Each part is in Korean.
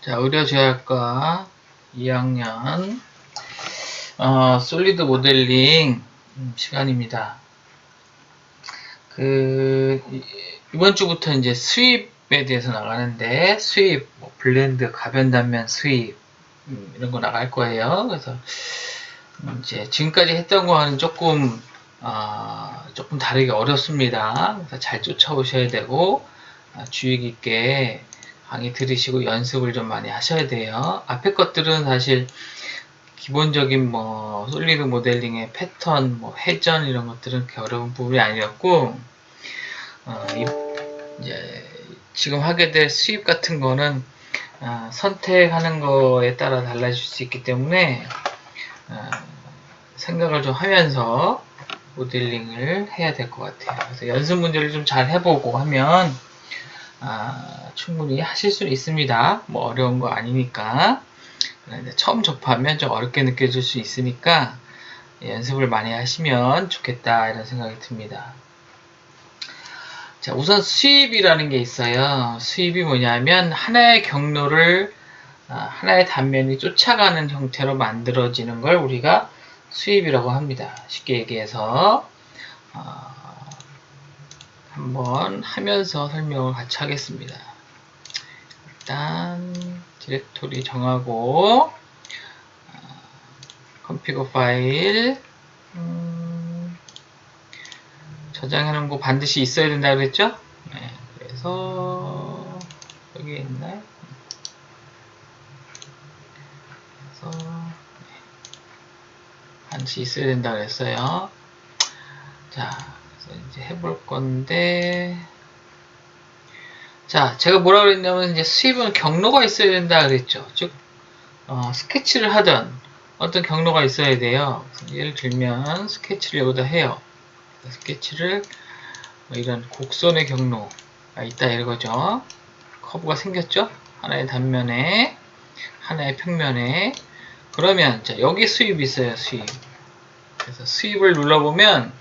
자, 의료제약과 2학년 솔리드 모델링 시간입니다. 이번 주부터 이제 수입에 대해서 나가는데 수입, 블렌드, 가변 단면 수입 이런 거 나갈 거예요. 그래서 이제 지금까지 했던 거와는 조금 다르게 어렵습니다. 그래서 잘 쫓아오셔야 되고 주의 깊게 강의 들으시고 연습을 좀 많이 하셔야 돼요. 앞에 것들은 사실 기본적인 솔리드 모델링의 패턴, 회전 이런 것들은 그렇게 어려운 부분이 아니었고 이제 지금 하게 될 수입 같은 거는 선택하는 거에 따라 달라질 수 있기 때문에 생각을 좀 하면서 모델링을 해야 될 것 같아요. 그래서 연습 문제를 좀 잘 해보고 하면 충분히 하실 수 있습니다. 어려운 거 아니니까. 그런데 처음 접하면 좀 어렵게 느껴질 수 있으니까 연습을 많이 하시면 좋겠다 이런 생각이 듭니다. 자, 우선 수입이라는 게 있어요. 수입이 뭐냐면 하나의 경로를 하나의 단면이 쫓아가는 형태로 만들어지는 걸 우리가 수입이라고 합니다. 쉽게 얘기해서 한번 하면서 설명을 같이 하겠습니다. 일단 디렉토리 정하고 컴피거 파일 저장해 놓은 거 반드시 있어야 된다 그랬죠? 네, 그래서 여기에 있나요? 그래서 반드시 있어야 된다 그랬어요. 자, 그래서 이제 해볼 건데 자, 제가 뭐라 그랬냐면 이제 수입은 경로가 있어야 된다 그랬죠. 즉 스케치를 하던 어떤 경로가 있어야 돼요. 예를 들면 스케치를 여기다 해요. 스케치를 이런 곡선의 경로가 있다 이거죠. 커브가 생겼죠. 하나의 단면에 하나의 평면에. 그러면 자, 여기 수입이 있어요. 수입. 그래서 수입을 눌러보면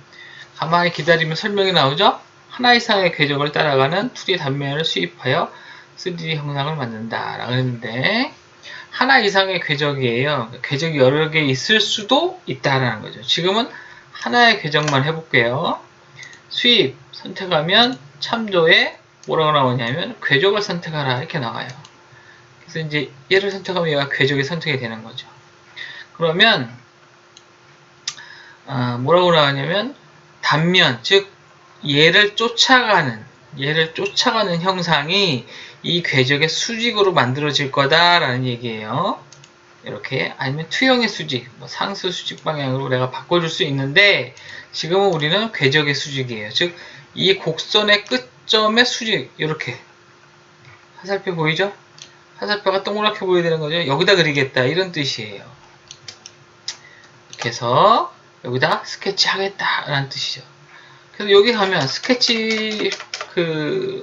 가만히 기다리면 설명이 나오죠. 하나 이상의 궤적을 따라가는 2D 단면을 수입하여 3D 형상을 만든다 라고 했는데 하나 이상의 궤적이에요. 궤적이 여러 개 있을 수도 있다라는 거죠. 지금은 하나의 궤적만 해볼게요. 수입 선택하면 참조에 뭐라고 나오냐면 궤적을 선택하라 이렇게 나와요. 그래서 이제 얘를 선택하면 얘가 궤적이 선택이 되는 거죠. 그러면 뭐라고 나오냐면 단면, 즉 얘를 쫓아가는 형상이 이 궤적의 수직으로 만들어질 거다라는 얘기예요. 이렇게 아니면 투영의 수직, 상수 수직 방향으로 내가 바꿔줄 수 있는데 지금은 우리는 궤적의 수직이에요. 즉 이 곡선의 끝점의 수직 이렇게 화살표 보이죠? 화살표가 동그랗게 보여야 되는 거죠. 여기다 그리겠다 이런 뜻이에요. 이렇게 해서 여기다 스케치 하겠다라는 뜻이죠. 그래서 여기 가면 스케치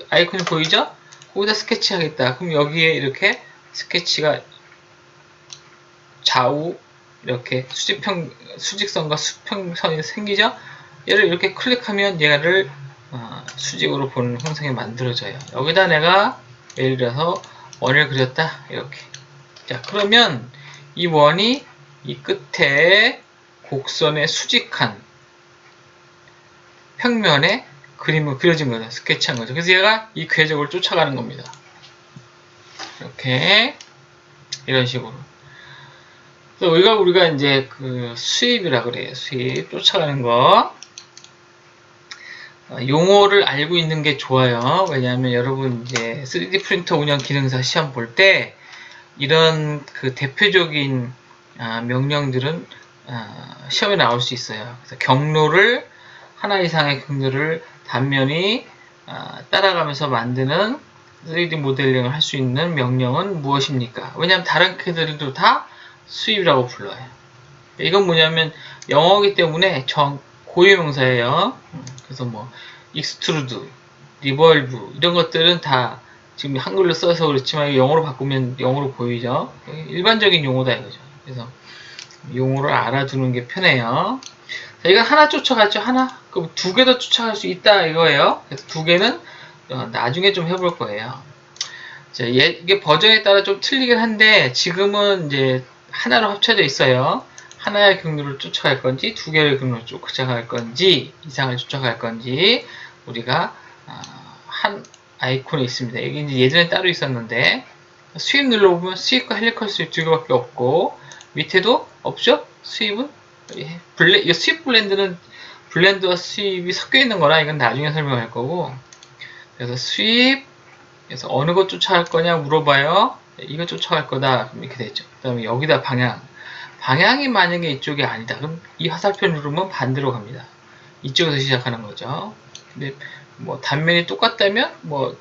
아이콘이 보이죠? 거기다 스케치 하겠다. 그럼 여기에 이렇게 스케치가 좌우 이렇게 수직선과 수평선이 생기죠? 얘를 이렇게 클릭하면 얘를 수직으로 보는 형상이 만들어져요. 여기다 내가 예를 들어서 원을 그렸다. 이렇게. 자, 그러면 이 원이 이 끝에 곡선의 수직한 평면에 그림을 그려진 거죠. 스케치한 거죠. 그래서 얘가 이 궤적을 쫓아가는 겁니다. 이렇게 이런 식으로. 그래서 우리가 이제 수입이라 그래요. 수입 쫓아가는 거. 용어를 알고 있는 게 좋아요. 왜냐하면 여러분 이제 3D 프린터 운영 기능사 시험 볼 때 이런 대표적인 명령들은 시험에 나올 수 있어요. 그래서 경로를 하나 이상의 경로를 단면이 따라가면서 만드는 3D 모델링을 할 수 있는 명령은 무엇입니까? 왜냐하면 다른 캐들도 다 수입이라고 불러요. 이건 뭐냐면 영어이기 때문에 고유명사예요. 그래서 익스트루드, 리볼브 이런 것들은 다 지금 한글로 써서 그렇지만 영어로 바꾸면 영어로 보이죠. 일반적인 용어다 이거죠. 그래서 용어를 알아두는 게 편해요. 자, 이건 하나 쫓아갔죠. 하나? 그럼 2개 더 쫓아갈 수 있다 이거예요. 그래서 2개는 나중에 좀 해볼 거예요. 자, 이게 버전에 따라 좀 틀리긴 한데 지금은 이제 하나로 합쳐져 있어요. 하나의 경로를 쫓아갈 건지 두 개의 경로를 쫓아갈 건지 이상을 쫓아갈 건지 우리가 한 아이콘이 있습니다. 이게 이제 예전에 따로 있었는데 수입 눌러보면 수입과 헬리컬 수입 두 개밖에 없고 밑에도 없죠? 수입은 이 수입 블렌드는 블렌드와 수입이 섞여 있는 거라 이건 나중에 설명할 거고 그래서 수입 그래서 어느 것 쫓아갈 거냐 물어봐요. 이거 쫓아갈 거다. 그럼 이렇게 되죠. 그 다음에 여기다 방향이 만약에 이쪽이 아니다. 그럼 이 화살표 누르면 반대로 갑니다. 이쪽에서 시작하는 거죠. 근데 뭐 단면이 똑같다면 뭐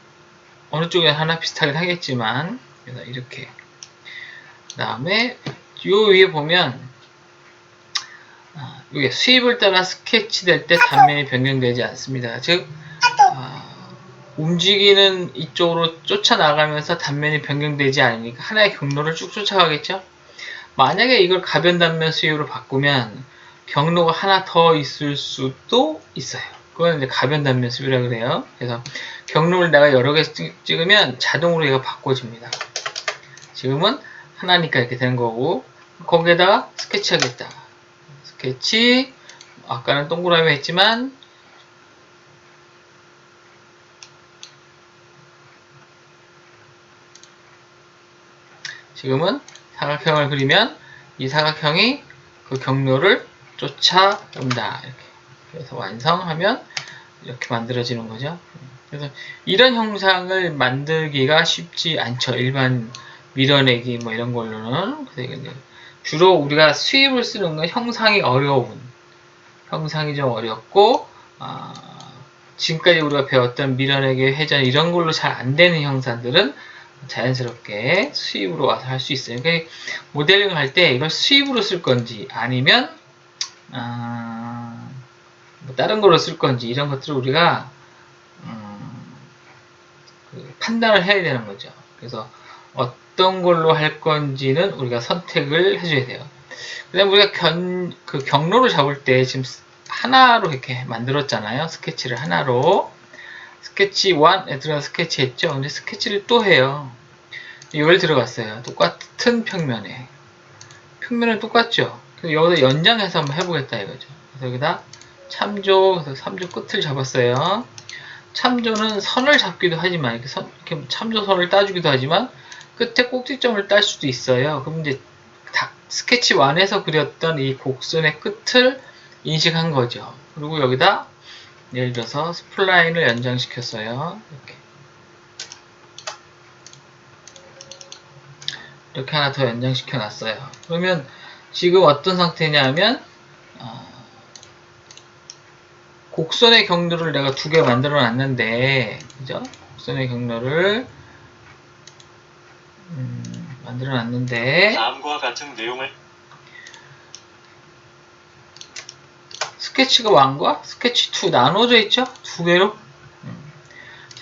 어느 쪽에 하나 비슷하긴 하겠지만 그래서 이렇게 그 다음에 요 위에 보면 이게 수입을 따라 스케치 될 때 단면이 변경되지 않습니다. 즉 움직이는 이쪽으로 쫓아나가면서 단면이 변경되지 않으니까 하나의 경로를 쭉 쫓아가겠죠. 만약에 이걸 가변 단면 수입으로 바꾸면 경로가 하나 더 있을 수도 있어요. 그건 이제 가변 단면 수입이라 그래요. 그래서 경로를 내가 여러 개 찍으면 자동으로 얘가 바꿔집니다. 지금은 하나니까 이렇게 되는 거고 거기에다가 스케치 하겠다. 스케치 아까는 동그라미 했지만 지금은 사각형을 그리면 이 사각형이 그 경로를 쫓아온다. 이렇게. 그래서 완성하면 이렇게 만들어지는 거죠. 그래서 이런 형상을 만들기가 쉽지 않죠. 일반 밀어내기 뭐 이런 걸로는. 그래서 주로 우리가 수입을 쓰는 건 형상이 어려운 형상이 좀 어렵고 지금까지 우리가 배웠던 밀어내기, 회전 이런 걸로 잘 안 되는 형상들은 자연스럽게 수입으로 와서 할 수 있어요. 그러니까 모델링을 할 때 이걸 수입으로 쓸 건지 아니면 뭐 다른 걸로 쓸 건지 이런 것들을 우리가 판단을 해야 되는 거죠. 그래서 어떤 걸로 할 건지는 우리가 선택을 해줘야 돼요. 그 다음에 우리가 그 경로를 잡을 때 지금 하나로 이렇게 만들었잖아요. 스케치를 하나로. 스케치 1에 들어가 스케치 했죠. 근데 스케치를 또 해요. 이걸 들어갔어요. 똑같은 평면에. 평면은 똑같죠. 그래서 여기다 연장해서 한번 해보겠다 이거죠. 그래서 여기다 참조, 그래서 3조 끝을 잡았어요. 참조는 선을 잡기도 하지만, 이렇게 참조선을 따주기도 하지만, 끝에 꼭지점을 딸 수도 있어요. 그럼 이제 스케치 1에서 그렸던 이 곡선의 끝을 인식한 거죠. 그리고 여기다 예를 들어서 스플라인을 연장시켰어요. 이렇게 하나 더 연장시켜 놨어요. 그러면 지금 어떤 상태냐면 곡선의 경로를 내가 두 개 만들어 놨는데 그죠? 곡선의 경로를 만들어 놨는데 다음과 같은 내용을 스케치가 1과 스케치 2 나눠져 있죠? 두 개로.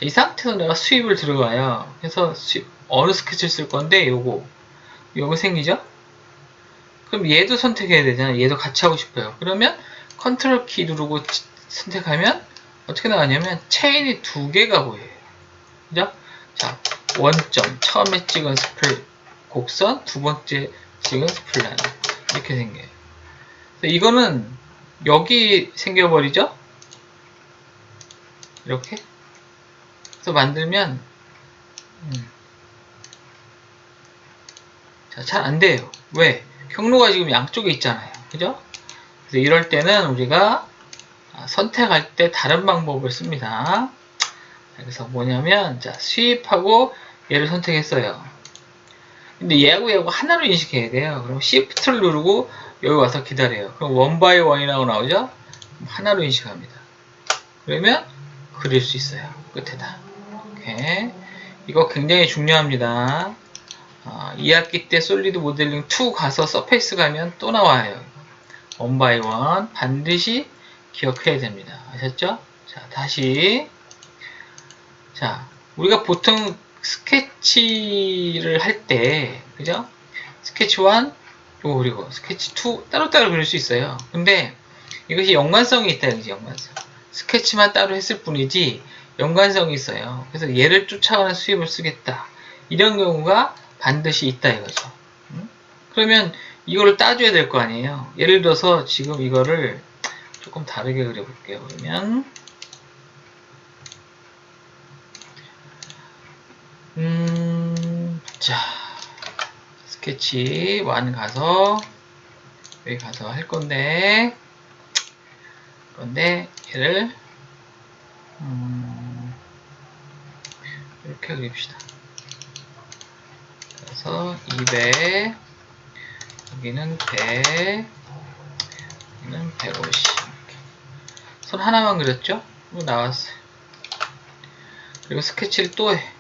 이 상태에서 내가 수입을 들어가요. 그래서 어느 스케치를 쓸 건데 요거 생기죠? 그럼 얘도 선택해야 되잖아요. 얘도 같이 하고 싶어요. 그러면 컨트롤 키 누르고 선택하면 어떻게 나가냐면 체인이 두 개가 보여요. 그죠? 자, 원점 처음에 찍은 곡선, 두 번째 찍은 스플라인 이렇게 생겨요. 이거는 여기 생겨버리죠? 이렇게 그래서 만들면 잘 안 돼요. 왜? 경로가 지금 양쪽에 있잖아요. 그죠? 그래서 이럴 때는 우리가 선택할 때 다른 방법을 씁니다. 그래서 뭐냐면 자, 수입하고 얘를 선택했어요. 근데 얘하고 하나로 인식해야 돼요. 그럼 Shift를 누르고 여기 와서 기다려요. 그럼 원 바이 원이라고 나오죠? 하나로 인식합니다. 그러면 그릴 수 있어요. 끝에다. 이렇게. 이거 굉장히 중요합니다. 2학기 때 솔리드 모델링 2 가서 서페이스 가면 또 나와요. 원 바이 원 반드시 기억해야 됩니다. 아셨죠? 자, 다시. 자, 우리가 보통 스케치를 할 때, 그죠? 스케치 1, 요거 그리고 스케치 2 따로따로 그릴 수 있어요. 근데 이것이 연관성이 있다, 그지? 연관성. 스케치만 따로 했을 뿐이지 연관성이 있어요. 그래서 얘를 쫓아가는 수입을 쓰겠다. 이런 경우가 반드시 있다 이거죠. 그러면 이거를 따줘야 될 거 아니에요. 예를 들어서 지금 이거를 조금 다르게 그려볼게요. 그러면 자, 스케치 1 가서 여기 가서 할 건데 얘를 이렇게 그립시다. 그래서 200, 여기는 100, 여기는 150. 이렇게. 선 하나만 그렸죠? 나왔어요. 그리고 스케치를 또 해.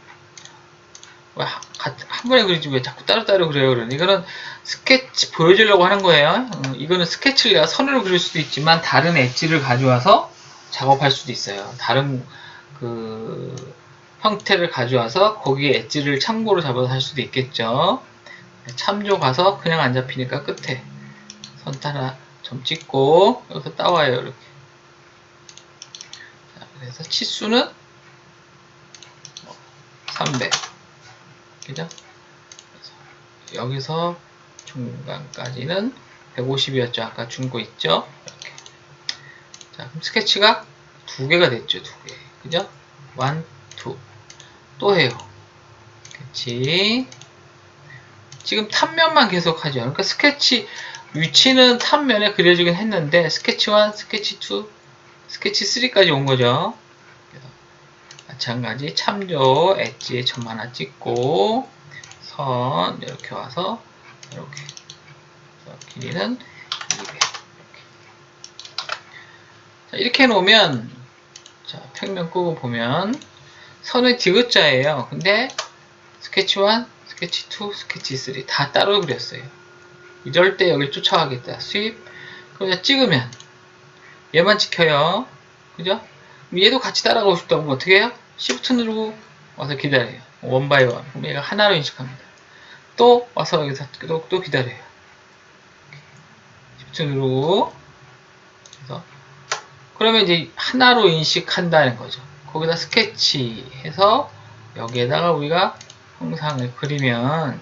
한 번에 그리지 왜 자꾸 따로따로 그래요? 그러니 이거는 스케치 보여주려고 하는 거예요. 이거는 스케치를 내가 선으로 그릴 수도 있지만 다른 엣지를 가져와서 작업할 수도 있어요. 다른 그 형태를 가져와서 거기에 엣지를 참고로 잡아서 할 수도 있겠죠. 참조 가서 그냥 안 잡히니까 끝에 선 하나 점 찍고 여기서 따와요. 이렇게. 자, 그래서 치수는 300. 그죠? 여기서 중간까지는 150이었죠. 아까 준 거 있죠? 이렇게. 자, 그럼 스케치가 2개가 됐죠. 2개. 그죠? 1, 2. 또 해요. 스케치. 지금 탑면만 계속 하죠. 그러니까 스케치 위치는 탑면에 그려지긴 했는데 스케치 1, 스케치 2, 스케치 3까지 온 거죠. 마찬가지 참조 엣지에 점 하나 찍고 선 이렇게 와서 이렇게 길이는 200 이렇게 해놓으면 자, 평면 끄고 보면 선의 디귿자예요. 근데 스케치 1, 스케치 2, 스케치 3 다 따로 그렸어요. 이럴 때 여기를 쫓아가겠다. 수입 그냥 찍으면 얘만 찍혀요. 그죠? 얘도 같이 따라가고 싶다면 어떻게 해요? Shift 누르고 와서 기다려요. 원 바이 원. 그럼 얘가 하나로 인식합니다. 또 와서 여기서 또 기다려요. Shift 누르고 그래서 그러면 이제 하나로 인식한다는 거죠. 거기다 스케치 해서 여기에다가 우리가 형상을 그리면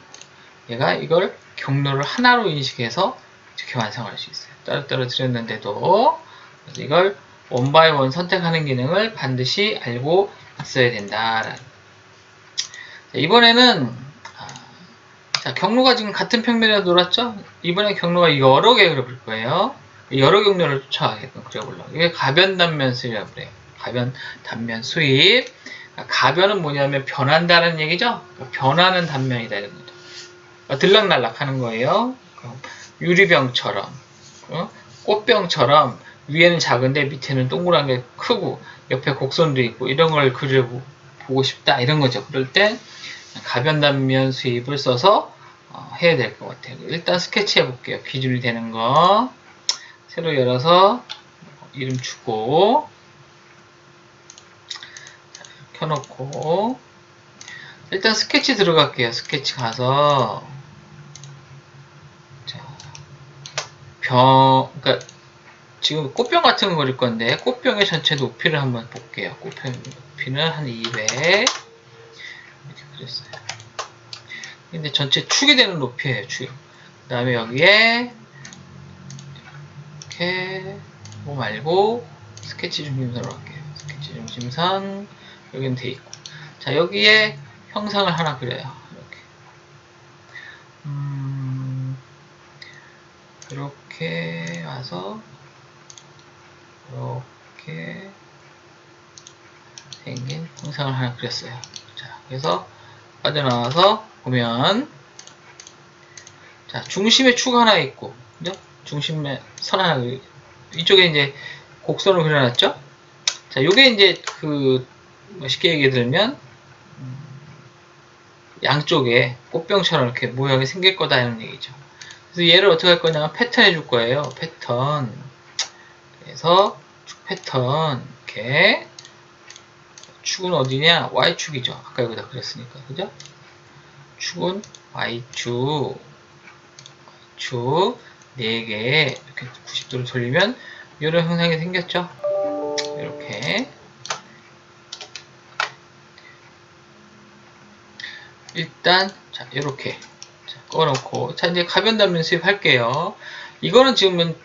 얘가 이걸 경로를 하나로 인식해서 이렇게 완성할 수 있어요. 따로따로 드렸는데도 그래서 이걸 원 바이 원 선택하는 기능을 반드시 알고 있어야 된다. 이번에는 자, 경로가 지금 같은 평면에 돌았죠? 이번에 경로가 여러 개 그려볼 거예요. 여러 경로를 쫓아가게끔 그려보려고. 이게 가변 단면 수입이라고 그래요. 가변 단면 수입. 가변은 뭐냐면 변한다는 얘기죠? 변하는 단면이다 이런 거죠. 들락날락 하는 거예요. 유리병처럼, 꽃병처럼 위에는 작은데 밑에는 동그란 게 크고 옆에 곡선도 있고 이런 걸 그려보고 싶다 이런 거죠. 그럴 때 가변 단면 수입을 써서 해야 될 것 같아요. 일단 스케치 해볼게요. 기준이 되는 거 새로 열어서 이름 주고 켜놓고 일단 스케치 들어갈게요. 스케치 가서 자, 그러니까 지금 꽃병 같은 거 그릴 건데 꽃병의 전체 높이를 한번 볼게요. 꽃병 높이는 한 200 이렇게 그렸어요. 근데 전체 축이 되는 높이에요. 축. 그 다음에 여기에 이렇게 뭐 말고 스케치 중심선으로 할게요. 스케치 중심선 여기는 돼 있고 자 여기에 형상을 하나 그려요. 이렇게 와서 이렇게 생긴 형상을 하나 그렸어요. 자, 그래서 빠져나와서 보면 자, 중심에 축 하나 있고 그죠? 중심에 선 하나 이쪽에 이제 곡선을 그려놨죠? 자, 요게 이제 그 쉽게 얘기 들면 양쪽에 꽃병처럼 이렇게 모양이 생길 거다 이런 얘기죠. 그래서 얘를 어떻게 할 거냐면 패턴 해줄 거예요. 패턴. 그래서 축 패턴 이렇게 축은 어디냐? Y축이죠. 아까 여기다 그랬으니까 그죠? 축은 Y축 4개 이렇게 90도로 돌리면 이런 형상이 생겼죠? 일단 자 이렇게 꺼놓고 자 이제 가변 단면 수입할게요. 이거는 지금은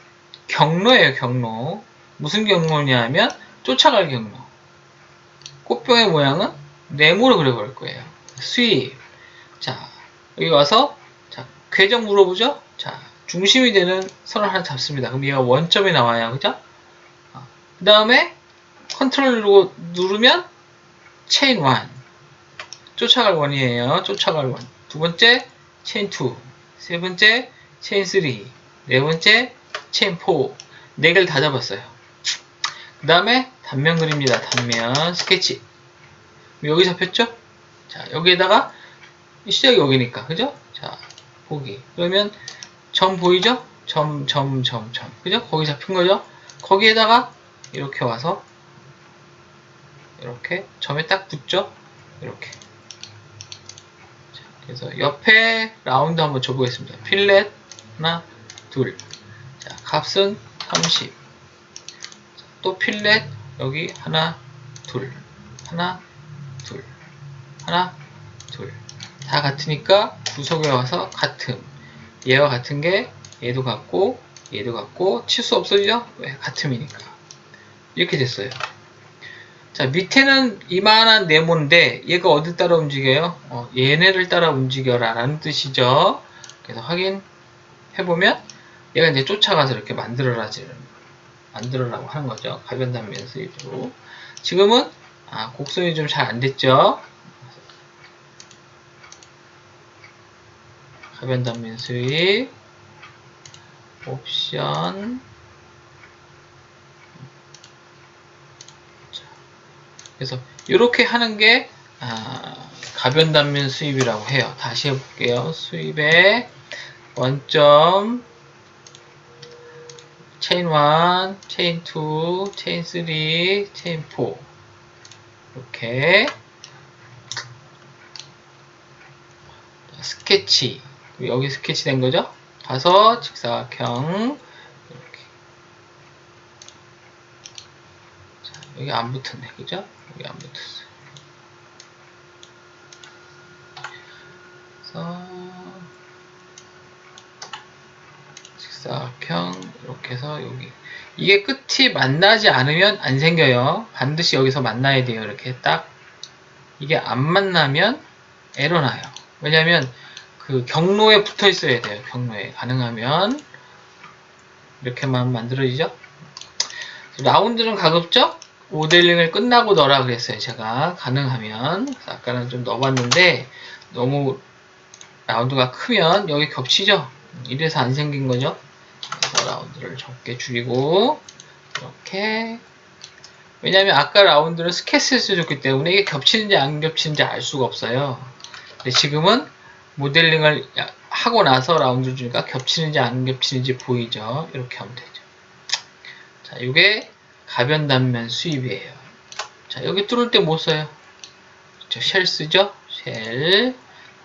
경로예요. 경로. 무슨 경로냐 하면 쫓아갈 경로. 꽃병의 모양은 네모로 그려버릴 거예요. 수입. 자 여기 와서 자 궤적 물어보죠. 자 중심이 되는 선을 하나 잡습니다. 그럼 얘가 원점이 나와요. 그죠? 그 다음에 컨트롤 누르면 체인 1 쫓아갈 원이에요. 쫓아갈 원. 두 번째 체인 2, 세 번째 체인 3, 네 번째 체인 4. 네 개를 다 잡았어요. 그 다음에 단면 그립니다. 단면 스케치. 여기 잡혔죠? 자 여기에다가 시작이 여기니까 그죠? 자 보기. 그러면 점 보이죠? 점. 그죠? 거기 잡힌 거죠? 거기에다가 이렇게 와서 이렇게 점에 딱 붙죠? 이렇게. 자, 그래서 옆에 라운드 한번 줘보겠습니다. 필렛 하나, 둘. 자, 값은 30. 자, 또 필렛 여기 하나, 둘, 하나, 둘, 하나, 둘. 다 같으니까 구석에 와서 같음. 얘와 같은 게 얘도 같고 얘도 같고 치수 없어지죠? 왜? 같음이니까. 이렇게 됐어요. 자 밑에는 이만한 네모인데 얘가 어디 따라 움직여요? 얘네를 따라 움직여라 라는 뜻이죠. 그래서 확인해보면 얘가 이제 쫓아가서 이렇게 만들어라고 하는 거죠. 가변 단면 수입으로. 지금은 곡선이 좀 잘 안 됐죠. 가변 단면 수입 옵션. 그래서 이렇게 하는 게 가변 단면 수입이라고 해요. 다시 해볼게요. 수입에 원점 체인 1, 체인 2, 체인 3, 체인 4 이렇게 스케치 여기 스케치 된 거죠? 가서 직사각형 이렇게 자, 여기 안 붙었네 그죠? 여기 안 붙었어요. 그래서 직사각형 이렇게 해서 여기 이게 끝이 만나지 않으면 안 생겨요. 반드시 여기서 만나야 돼요. 이렇게 딱 이게 안 만나면 에러 나요. 왜냐면 그 경로에 붙어 있어야 돼요. 경로에 가능하면 이렇게만 만들어지죠. 라운드는 가급적 모델링을 끝나고 넣으라 그랬어요. 제가 가능하면 아까는 좀 넣어봤는데 너무 라운드가 크면 여기 겹치죠. 이래서 안 생긴 거죠. 그래서 라운드를 적게 줄이고 이렇게 왜냐하면 아까 라운드는 스케치에서 줬기 때문에 이게 겹치는지 안 겹치는지 알 수가 없어요. 근데 지금은 모델링을 하고 나서 라운드를 주니까 겹치는지 안 겹치는지 보이죠. 이렇게 하면 되죠. 자, 이게 가변 단면 수입이에요. 자, 여기 뚫을 때 뭐 써요? 그렇죠. 쉘 쓰죠? 쉘.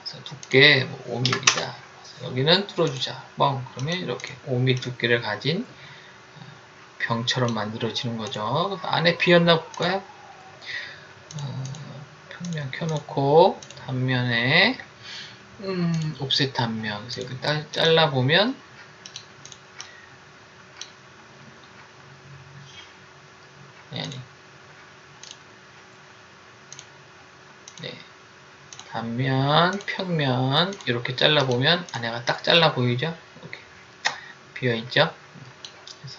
그래서 두께 5mm다. 여기는 뚫어주자. 뻥. 그러면 이렇게 5mm 두께를 가진 병처럼 만들어지는 거죠. 그래서 안에 비었나 볼까요? 평면 켜놓고 단면에 옵셋 단면. 그래서 여기 딱 잘라보면 네. 단면, 평면 이렇게 잘라보면 안에가 딱 잘라 보이죠? 이렇게 비어있죠? 그래서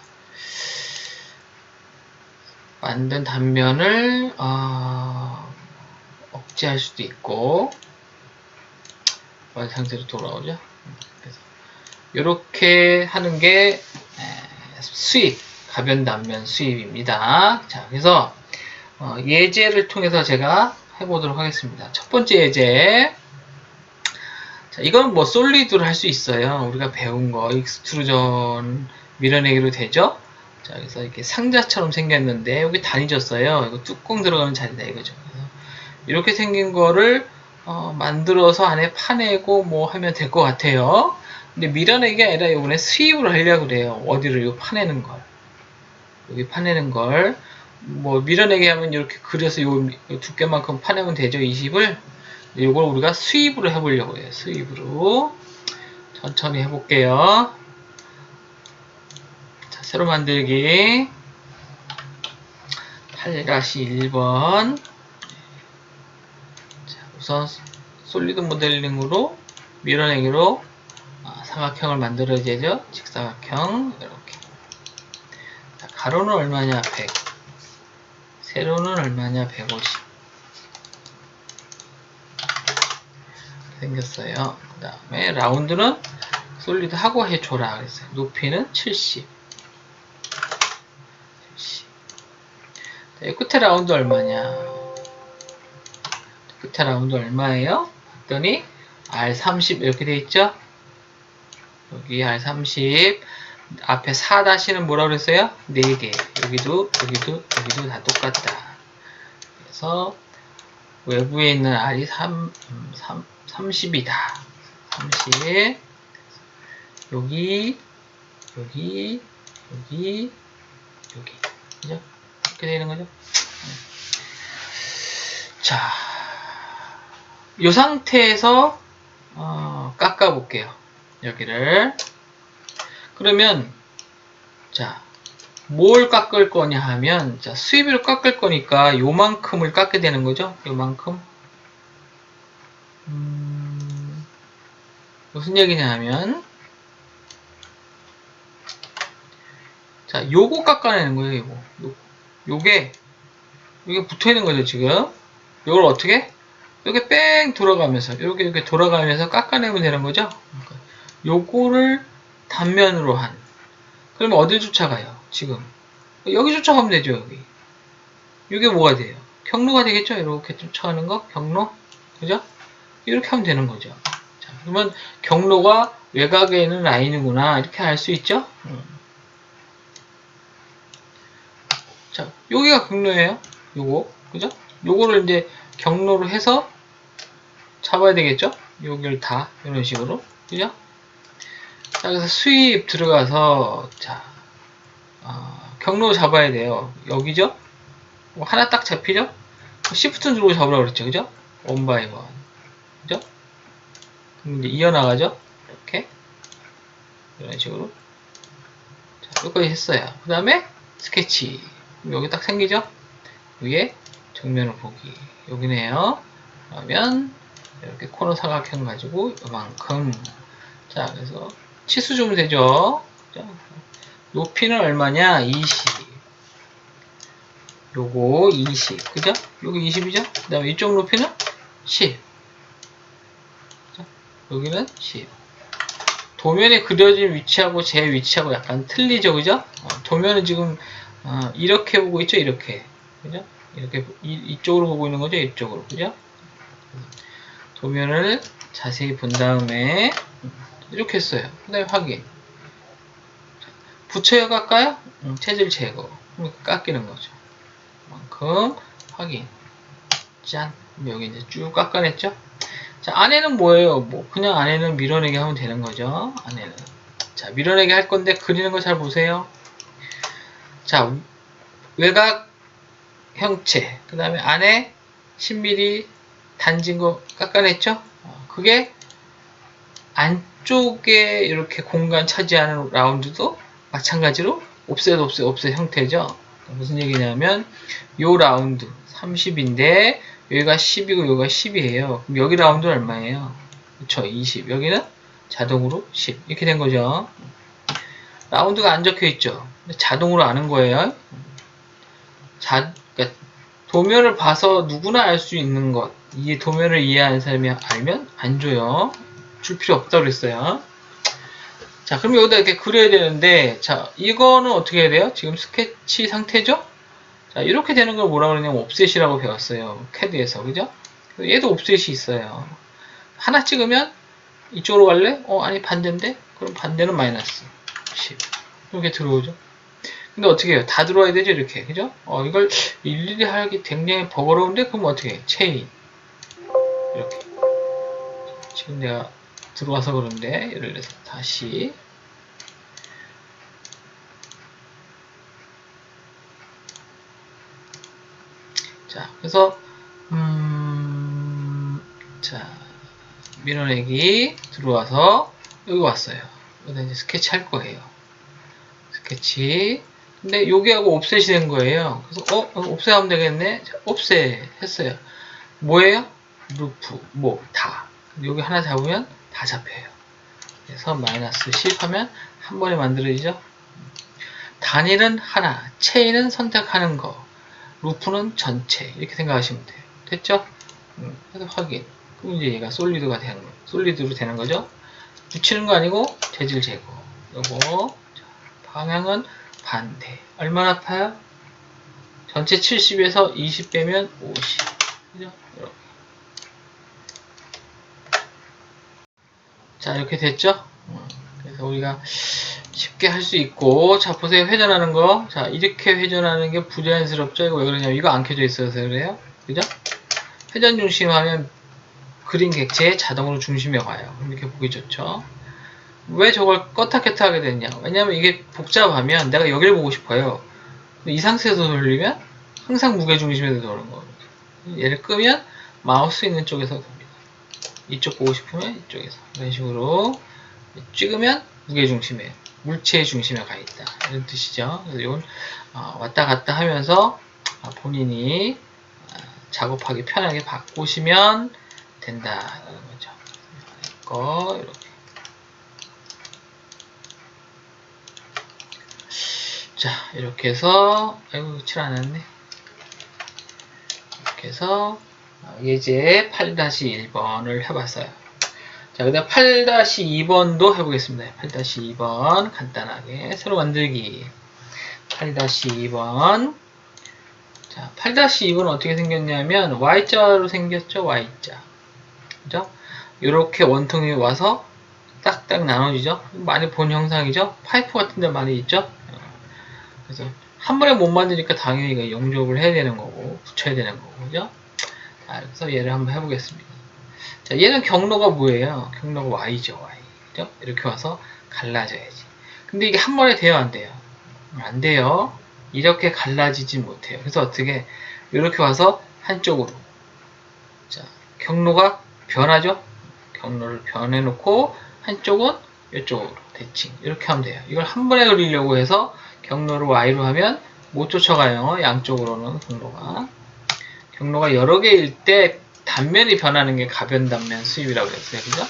만든 단면을 억제할 수도 있고 상태로 돌아오죠? 그래서 이렇게 하는 게 수입, 가변 단면 수입입니다. 자, 그래서 예제를 통해서 제가 해보도록 하겠습니다. 첫 번째 예제. 자, 이건 뭐 솔리드로 할 수 있어요. 우리가 배운 거 익스트루전 밀어내기로 되죠. 자, 그래서 이렇게 상자처럼 생겼는데 여기 단이 졌어요. 이거 뚜껑 들어가는 자리다 이거죠. 그래서 이렇게 생긴 거를 만들어서 안에 파내고 뭐 하면 될 것 같아요. 근데 밀어내기가 아니라 이번에 수입을 하려고 그래요. 어디를 이거 파내는 걸. 여기 파내는 걸. 뭐 밀어내기 하면 이렇게 그려서 요 두께만큼 파내면 되죠. 20을. 이걸 우리가 스윕으로 해보려고 해요. 스윕으로. 천천히 해볼게요. 자, 새로 만들기. 8-1번. 자, 우선 솔리드 모델링으로 밀어내기로 삼각형을 만들어야 되죠. 직사각형. 이렇게. 자, 가로는 얼마냐? 100. 세로는 얼마냐? 150. 생겼어요. 그 다음에 라운드는 솔리드 하고 해줘라 그랬어요. 높이는 70. 자, 이 끝에 라운드 얼마냐? 끝에 라운드 얼마예요? 했더니 R30 이렇게 돼 있죠? 여기 R30 앞에 4-는 뭐라 그랬어요? 4개. 여기도 다 똑같다. 그래서 외부에 있는 R이 30이다. 30. 여기. 그죠? 이렇게 되는 거죠? 자, 이 상태에서 깎아 볼게요. 여기를. 그러면 자, 뭘 깎을 거냐 하면 자, 스윕으로 깎을 거니까 요만큼을 깎게 되는 거죠. 요만큼. 무슨 얘기냐 하면 자, 요거 깎아내는 거예요. 요게 붙어 있는 거죠, 지금. 요걸 어떻게? 요게 뺑 돌아가면서 요게 돌아가면서 깎아내면 되는 거죠. 요거를 단면으로 한. 그러면 어딜 쫓아가요? 지금 여기 쫓아가면 되죠. 여기. 이게 뭐가 돼요? 경로가 되겠죠? 이렇게 쫓아가는 거 경로, 그죠? 이렇게 하면 되는 거죠. 자, 그러면 경로가 외곽에 있는 라인이구나 이렇게 알 수 있죠? 자, 여기가 경로예요. 요거, 그죠? 요거를 이제 경로로 해서 잡아야 되겠죠? 여기를 다 이런 식으로, 그죠? 자, 그래서 스윕 들어가서 자, 경로 잡아야 돼요. 여기죠? 하나 딱 잡히죠? 시프트 누르고 잡으라고 그랬죠, 그죠? 원 바이 원, 그죠? 그럼 이제 이어나가죠? 이렇게 이런 식으로. 자, 여기까지 했어요. 그 다음에 스케치. 여기 딱 생기죠? 위에 정면을 보기. 여기네요. 그러면 이렇게 코너 사각형 가지고 이만큼. 자, 그래서 치수 주면 되죠. 자, 높이는 얼마냐? 20. 요거 20. 그죠? 요거 20이죠? 그 다음에 이쪽 높이는 10. 자, 여기는 10. 도면에 그려진 위치하고 제 위치하고 약간 틀리죠, 그죠? 도면은 지금 이렇게 보고 있죠, 이렇게, 그죠? 이렇게 이쪽으로 보고 있는 거죠, 이쪽으로, 그죠? 도면을 자세히 본 다음에 이렇게 했어요. 그 다음에 확인. 붙여요, 깎아요? 체질 제거. 깎이는 거죠. 만큼 확인. 짠. 여기 이제 쭉 깎아냈죠? 자, 안에는 뭐예요? 뭐 그냥 안에는 밀어내기 하면 되는 거죠. 안에는. 자, 밀어내기 할 건데 그리는 거 잘 보세요. 자, 외곽 형체. 그 다음에 안에 10mm 단진 거 깎아냈죠? 그게 안쪽에 이렇게 공간 차지하는 라운드도 마찬가지로 옵셋 형태죠. 무슨 얘기냐면 요 라운드 30인데 여기가 10이고 여기가 10이에요. 그럼 여기 라운드는 얼마예요? 그쵸, 20. 여기는 자동으로 10. 이렇게 된 거죠. 라운드가 안 적혀 있죠. 자동으로 아는 거예요. 그러니까 도면을 봐서 누구나 알 수 있는 것. 이 도면을 이해하는 사람이 알면 안 줘요. 줄 필요 없다고 그랬어요. 자, 그럼 여기다 이렇게 그려야 되는데, 자, 이거는 어떻게 해야 돼요? 지금 스케치 상태죠? 자, 이렇게 되는 걸 뭐라고 그러냐면 옵셋이라고 배웠어요. 캐드에서, 그죠? 얘도 옵셋이 있어요. 하나 찍으면 이쪽으로 갈래? 아니 반대인데? 그럼 반대는 마이너스 10. 이렇게 들어오죠. 근데 어떻게 해요? 다 들어와야 되죠, 이렇게. 그죠? 이걸 일일이 하기 굉장히 버거로운데, 그럼 어떻게 해? 체인. 이렇게. 지금 내가 들어와서 그런데, 예를 들어서 다시. 자, 그래서, 밀어내기 들어와서 여기 왔어요. 여기다 이제 스케치 할 거예요. 스케치. 근데 여기하고 옵셋이 된 거예요. 그래서 옵셋 하면 되겠네. 자, 옵셋 했어요. 뭐예요? 루프, 뭐, 다. 여기 하나 잡으면 다 잡혀요. 그래서 마이너스 10 하면 한 번에 만들어지죠. 단위는 하나, 체인은 선택하는 거, 루프는 전체. 이렇게 생각하시면 돼요. 됐죠? 그래서 확인. 그럼 이제 얘가 솔리드가 되는 거, 솔리드로 되는 거죠. 붙이는 거 아니고 재질 제거. 요거 방향은 반대. 얼마나 아파요? 전체 70에서 20 빼면 50. 그죠? 이렇게. 자, 이렇게 됐죠? 그래서 우리가 쉽게 할 수 있고, 자, 보세요. 회전하는 거. 자, 이렇게 회전하는 게 부자연스럽죠? 이거 왜 그러냐면, 이거 안 켜져 있어서 그래요. 그죠? 회전 중심 하면 그림 객체에 자동으로 중심에 와요. 이렇게 보기 좋죠? 왜 저걸 껐다 켰다 하게 됐냐? 왜냐면 이게 복잡하면 내가 여기를 보고 싶어요. 이 상태에서 돌리면 항상 무게중심에서 도는 거거든요. 얘를 끄면 마우스 있는 쪽에서 돕니다. 이쪽 보고 싶으면 이쪽에서. 이런 식으로 찍으면 무게중심에, 물체의 중심에 가 있다. 이런 뜻이죠. 그래서 이건 왔다 갔다 하면서 본인이 작업하기 편하게 바꾸시면 된다는 거죠. 이렇게. 자, 이렇게 해서, 아이고, 칠 안 했네. 이렇게 해서, 예제 8-1번을 해봤어요. 자, 그 다음 8-2번도 해보겠습니다. 8-2번, 간단하게. 새로 만들기. 8-2번. 자, 8-2번은 어떻게 생겼냐면, Y자로 생겼죠? Y자. 그죠? 이렇게 원통이 와서 딱딱 나눠지죠? 많이 본 형상이죠? 파이프 같은 데 많이 있죠? 그래서 한 번에 못 만드니까 당연히 용접을 해야 되는 거고 붙여야 되는 거고, 그죠? 자, 그래서 얘를 한번 해보겠습니다. 자, 얘는 경로가 뭐예요? 경로가 Y죠, Y. 그죠? 이렇게 와서 갈라져야지. 근데 이게 한 번에 돼요, 안 돼요? 안 돼요. 이렇게 갈라지지 못해요. 그래서 어떻게 이렇게 와서 한쪽으로, 자, 경로가 변하죠? 경로를 변해놓고 한쪽은 이쪽으로 대칭 이렇게 하면 돼요. 이걸 한 번에 그리려고 해서 경로를 Y로 하면 못 쫓아가요. 양쪽으로는 경로가 여러 개일 때 단면이 변하는 게 가변 단면 수입이라고 그랬어요. 그죠?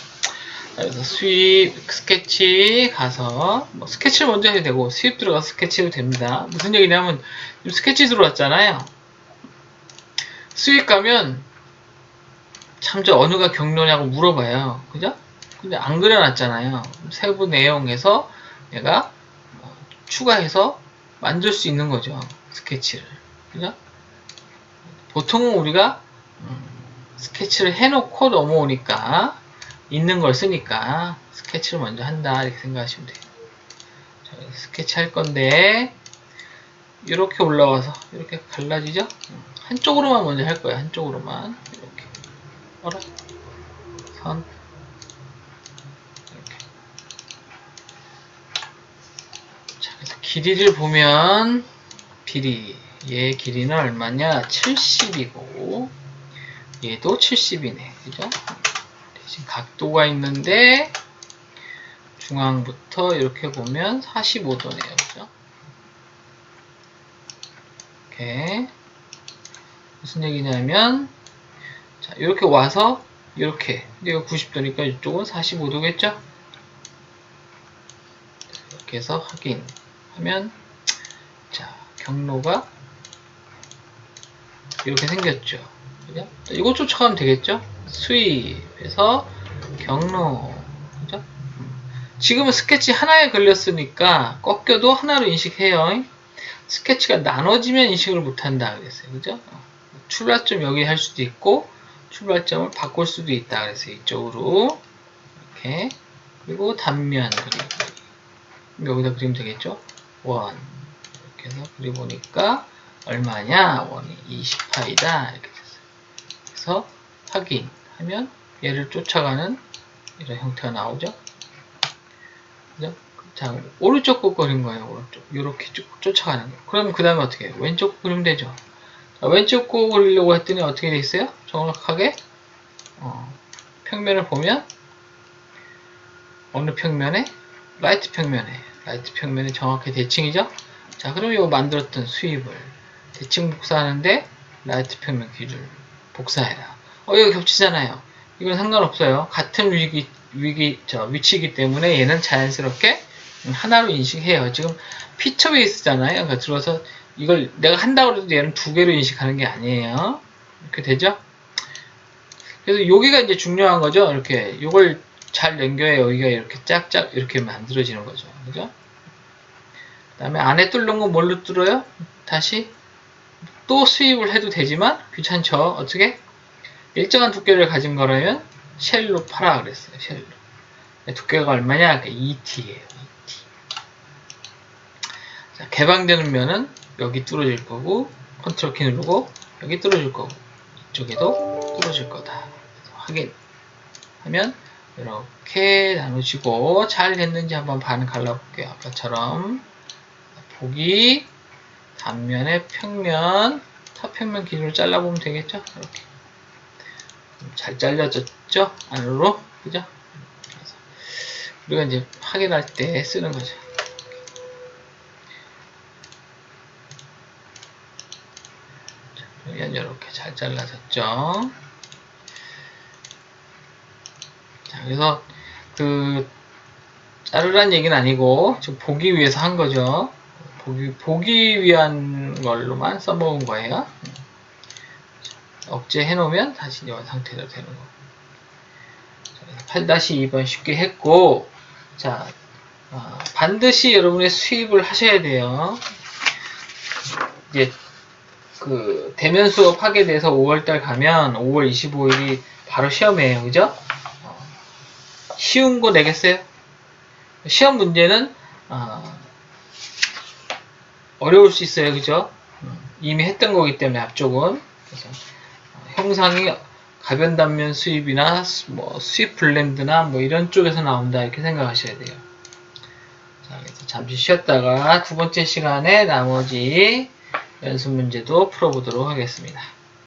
그래서 수입 스케치 가서 뭐 스케치를 먼저 해도 되고 수입 들어가서 스케치해도 됩니다. 무슨 얘기냐면 스케치 들어왔잖아요. 수입 가면 참저 어느가 경로냐고 물어봐요. 그죠? 근데 안 그려놨잖아요. 세부 내용에서 내가 추가해서 만들 수 있는 거죠. 스케치를. 그죠? 보통은 우리가 스케치를 해놓고 넘어오니까 있는 걸 쓰니까 스케치를 먼저 한다 이렇게 생각하시면 돼요. 자, 스케치 할 건데 이렇게 올라와서 이렇게 갈라지죠? 한쪽으로만 먼저 할 거예요. 한쪽으로만 이렇게 선 이렇게. 자, 그래서 길이를 보면 얘의 길이는 얼마냐? 70이고 얘도 70이네. 그죠? 대신 각도가 있는데 중앙부터 이렇게 보면 45도네요. 그죠? 이렇게 무슨 얘기냐면 자, 이렇게 와서 이렇게 근데 이거 90도니까 이쪽은 45도겠죠? 이렇게 해서 확인하면 자, 경로가 이렇게 생겼죠. 그죠? 이거 쫓아가면 되겠죠? 수입에서 경로. 그죠? 지금은 스케치 하나에 걸렸으니까 꺾여도 하나로 인식해요. 스케치가 나눠지면 인식을 못한다 그랬어요. 그죠? 출발점 여기 할 수도 있고 출발점을 바꿀 수도 있다 그랬어요. 이쪽으로 이렇게. 그리고 단면 그리기. 여기다 그리면 되겠죠? 원. 이렇게 해서 그려보니까 얼마냐? 원이 20파이다. 이렇게 됐어요. 그래서 확인하면 얘를 쫓아가는 이런 형태가 나오죠. 그죠? 자, 오른쪽 거 그린 거예요. 오른쪽. 이렇게 쭉 쫓아가는 거. 그럼 그 다음에 어떻게 해요? 왼쪽 거 그리면 되죠. 자, 왼쪽 거 그리려고 했더니 어떻게 돼 있어요? 정확하게 평면을 보면 어느 평면에? 라이트 평면에 정확히 대칭이죠? 자, 그럼 이거 만들었던 수입을 대칭 복사하는데 라이트 평면 기준을 복사해라. 이거 겹치잖아요. 이건 상관없어요. 같은 위치이기 때문에 얘는 자연스럽게 하나로 인식해요. 지금 피처 베이스잖아요. 그러니까 들어서 이걸 내가 한다고 해도 얘는 두 개로 인식하는 게 아니에요. 이렇게 되죠? 그래서 여기가 이제 중요한 거죠. 이렇게 이걸 잘 넘겨야 여기가 이렇게 짝짝 이렇게 만들어지는 거죠. 그죠? 그 다음에 안에 뚫는 건 뭘로 뚫어요? 다시 또 수입을 해도 되지만 귀찮죠. 어떻게? 일정한 두께를 가진 거라면 쉘로 팔아 그랬어요. 쉘로. 두께가 얼마냐? 2t예요. 2t. 자, 개방되는 면은 여기 뚫어질 거고 컨트롤 키 누르고 여기 뚫어질 거고 이쪽에도 뚫어질 거다. 확인하면 이렇게 나눠지고 잘 됐는지 한번 반 갈라볼게요. 아까처럼 보기 단면의 평면 타평면 기준으로 잘라보면 되겠죠? 이렇게 잘 잘려졌죠? 안으로 그죠? 그래서 우리가 이제 확인할 때 쓰는 거죠. 그러면 이렇게 잘 잘라졌죠? 자, 그래서 자르란 얘기는 아니고 지금 보기 위해서 한 거죠. 보기 위한 걸로만 써먹은 거예요. 억제 해놓으면 다시 이런 상태로 되는 거. 8-2번 쉽게 했고, 자, 반드시 여러분의 수입을 하셔야 돼요. 이제 대면 수업 하게 돼서 5월달 가면 5월 25일이 바로 시험이에요. 그죠? 쉬운 거 내겠어요? 시험 문제는 어려울 수 있어요. 그죠? 이미 했던 거기 때문에 앞쪽은. 그래서 형상이 가변 단면 수입이나 뭐 수입 블렌드나 뭐 이런 쪽에서 나온다 이렇게 생각하셔야 돼요. 자, 그래서 잠시 쉬었다가 두 번째 시간에 나머지 연습 문제도 풀어보도록 하겠습니다.